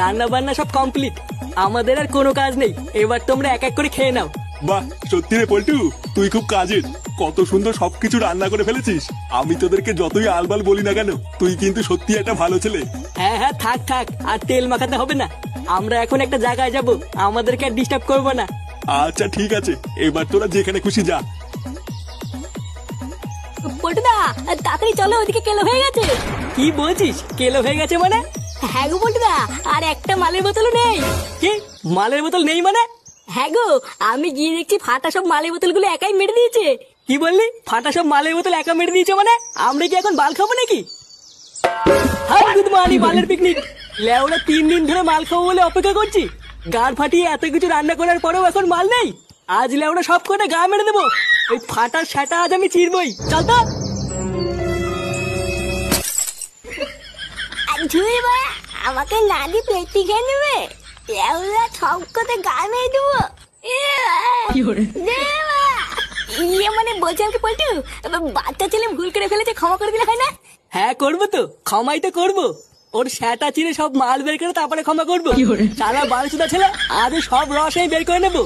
রান্না বান্না সব কমপ্লিট, আমাদের আর কোনো কাজ নেই। এবার তোমরা এক এক করে খেয়ে নাও। বাহ, সত্যি রে পল্টু, তুই খুব কাজের। কত সুন্দর সবকিছু রান্না করে ফেলেছিস। আমি তোদেরকে যতই আলবাল বলি না কেন, তুই কিন্তু সত্যি একটা ভালো ছেলে। হ্যাঁ হ্যাঁ, থাক থাক, আর তেল মাখাতে হবে না। আমরা এখন একটা জায়গায় যাব, আমাদেরকে আর ডিস্টার্ব করবো না। আচ্ছা ঠিক আছে, এবার তোরা যেখানে খুশি যা। পল্টুদা, তাড়াতাড়ি চলো, ওদিকে কেলো হয়ে গেছে। কি বলছিস? কেলো হয়ে গেছে মানে? হ্যাঁ গো পল্টুদা, আর একটা মালের বোতলও নেই। কি মালের বোতল নেই মানে? হ্যাঁ গো, আমি গিয়ে দেখছি ফাটা সব মালের বোতলগুলো একাই মেরে দিয়েছে। কি বললি? ফাটা সব মালের বোতল একা মেরে দিয়েছে মানে? আমরা কি এখন বাল খাবো নাকি? হাই গুড মর্নিং, মালের পিকনিক। লেওরা 3 দিন ধরে মাল খাবো বলে অপেক্ষা করছি, গাড় ফাটিয়ে এত কিছু রান্না করার পরেও এখন মাল নেই। আজ লেওরা সব কটা গা মেরে দেবো। ওই ফাটার সেটা আজ আমি চিরবই। চল তো। ঝুড়ি বা আমাকে না দি পেটি খেয়ে নেবে। লেওরা সব কথা গায়ে মেরে দেবো। ইয়ে মানে বলছিলাম কি পল্টু, বাচ্চা ছেলে ভুল করে ফেলেছে, ক্ষমা করে দিলে হয় না? হ্যাঁ করবো তো, ক্ষমাই তো করবো। ওর সেটা চিরে সব মাল বের করে তারপরে ক্ষমা করবো। সারা বালচুদা ছেলে, আজ সব রস আমি বের করে নেবো।